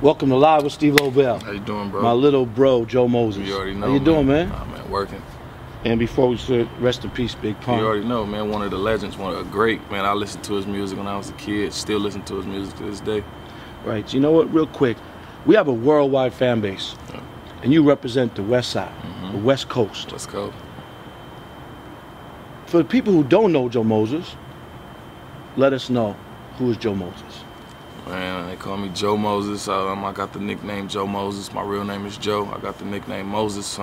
Welcome to Live with Steve Lobel. How you doing, bro? My little bro, Joe Moses. You already know. How you doing, man? Nah, man, working. And before we said, rest in peace, Big Pun. You already know, man. One of the legends, one of the great, man. I listened to his music when I was a kid. Still listen to his music to this day. Right. You know what? Real quick, we have a worldwide fan base, and you represent the West Side, the West Coast. Let's go. For the people who don't know Joe Moses, let us know who is Joe Moses. Man, they call me Joe Moses. I got the nickname Joe Moses. My real name is Joe. I got the nickname Moses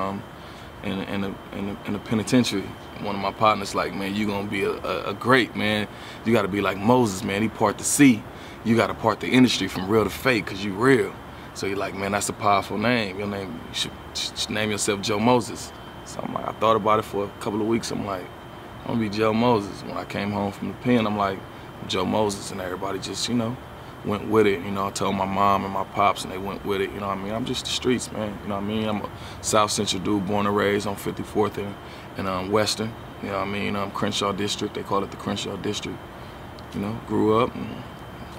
in the penitentiary. One of my partners like, man, you gonna be a great man. You gotta be like Moses, man. He part the sea. You gotta part the industry from real to fake, cause you real. So you're like, man, that's a powerful name. Your name, you should name yourself Joe Moses. So I'm like, I thought about it for a couple of weeks. I'm like, I'm gonna be Joe Moses. When I came home from the pen, I'm like, I'm Joe Moses, and everybody just, you know, went with it. You know, I told my mom and my pops, and they went with it. You know what I mean? I'm just the streets, man. You know what I mean? I'm a South Central dude, born and raised on 54th and Western. You know what I mean? Crenshaw District. They call it the Crenshaw District. You know, grew up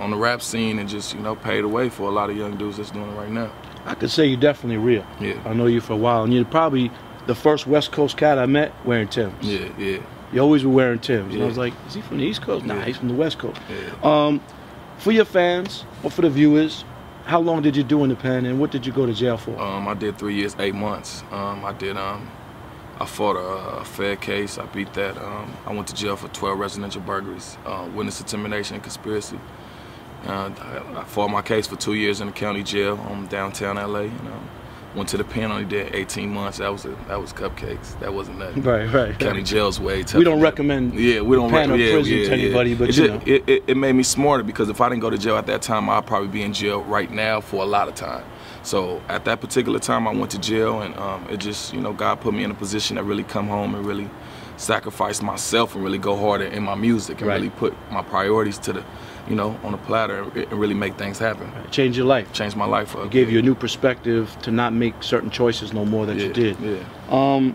on the rap scene and just, you know, paved the way for a lot of young dudes that's doing it right now. I could say you're definitely real. Yeah. I know you for a while, and you're probably the first West Coast cat I met wearing Timbs. Yeah, yeah. You always were wearing Timbs. Yeah. And I was like, is he from the East Coast? Nah, he's from the West Coast. Yeah. For your fans, or for the viewers, how long did you do in the pen, and what did you go to jail for? I did 3 years, 8 months. I fought a fair case. I beat that. I went to jail for 12 residential burglaries, witness intimidation, and conspiracy. I fought my case for 2 years in the county jail downtown LA. Went to the pen, only did 18 months. That was cupcakes. That wasn't nothing. Right. County jail's way tough. We don't recommend we don't pen or prison to anybody, but it made me smarter, because if I didn't go to jail at that time, I'd probably be in jail right now for a lot of time. So at that particular time, I went to jail, and it just, you know, God put me in a position to really come home and really sacrifice myself and really go harder in my music and really put my priorities to the, you know, on a platter and really make things happen. Change your life. Change my life up. It gave you a new perspective to not make certain choices no more that you did. Yeah.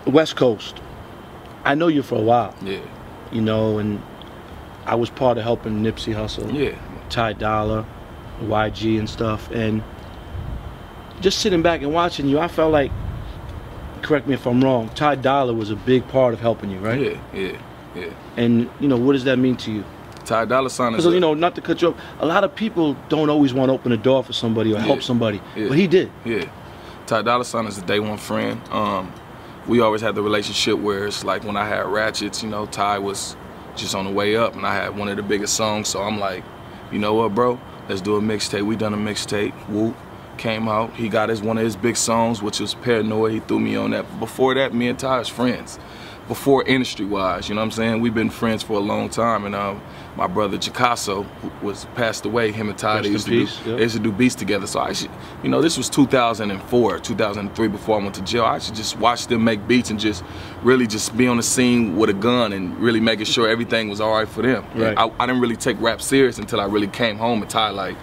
West Coast. I know you for a while. Yeah. You know, and I was part of helping Nipsey hustle. Yeah. Ty Dolla, YG and stuff, and just sitting back and watching you, I felt like, correct me if I'm wrong, Ty Dolla was a big part of helping you, right? Yeah. And, you know, what does that mean to you? Ty Dolla is because, you know, not to cut you off, a lot of people don't always want to open a door for somebody or help somebody, but he did. Yeah. Ty Dolla is a day one friend. We always had the relationship where it's like when I had Ratchets, you know, Ty was just on the way up, and I had one of the biggest songs, so I'm like, you know what, bro? Let's do a mixtape. We done a mixtape. Whoop. Came out. He got one of his big songs, which was Paranoid. He threw me on that. Before that, me and Ty was friends. Before industry-wise, you know what I'm saying? We've been friends for a long time, and my brother Chicasso was passed away. Him and Ty, they used to do beats together. So I should, you know, this was 2004, 2003, before I went to jail. I should just watch them make beats and just really just be on the scene with a gun and really making sure everything was all right for them. Right. I didn't really take rap serious until I really came home, and Ty like,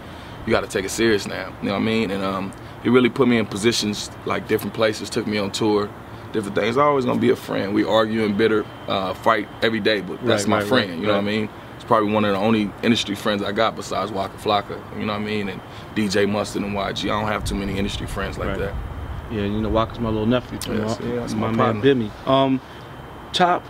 you got to take it serious now. You know what I mean? And he really put me in positions, like different places, took me on tour. Different things. I'm always gonna be a friend. We argue and bitter, fight every day, but that's my friend. You know what I mean? It's probably one of the only industry friends I got besides Waka Flocka. You know what I mean? And DJ Mustard and YG. I don't have too many industry friends like that. Yeah, you know, Waka's my little nephew too. That's my man Bimmy. Top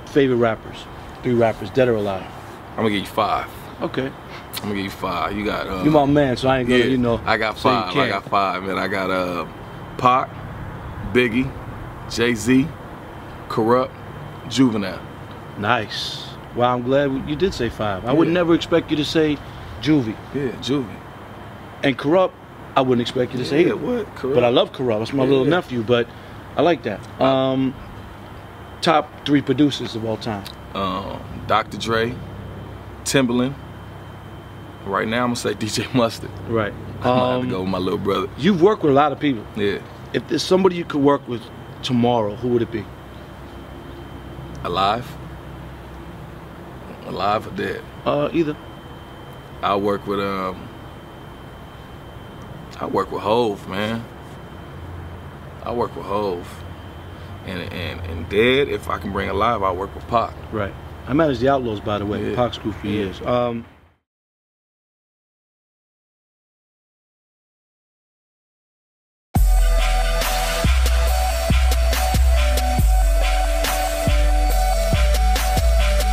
favorite rappers? 3 rappers, dead or alive? I'm gonna give you 5. Okay. I'm gonna give you 5. You got. You my man, so I ain't gonna, you know. I got 5. I got 5, man. I got Pac, Biggie, Jay-Z, Corrupt, Juvenile. Nice. Wow, I'm glad you did say 5. I would never expect you to say Juvie. Yeah, Juvie. And Corrupt, I wouldn't expect you to say it. What? Corrupt. But I love Corrupt. That's my little nephew, but I like that. Top 3 producers of all time. Dr. Dre, Timbaland. Right now, I'm gonna say DJ Mustard. Right. I might have to go with my little brother. You've worked with a lot of people. Yeah. If there's somebody you could work with tomorrow, who would it be? Alive? Alive or dead? Either. I work with Hov, man. I work with Hov. And dead, if I can bring alive, I work with Pac. Right. I managed the Outlaws, by the way. Pac's group for years.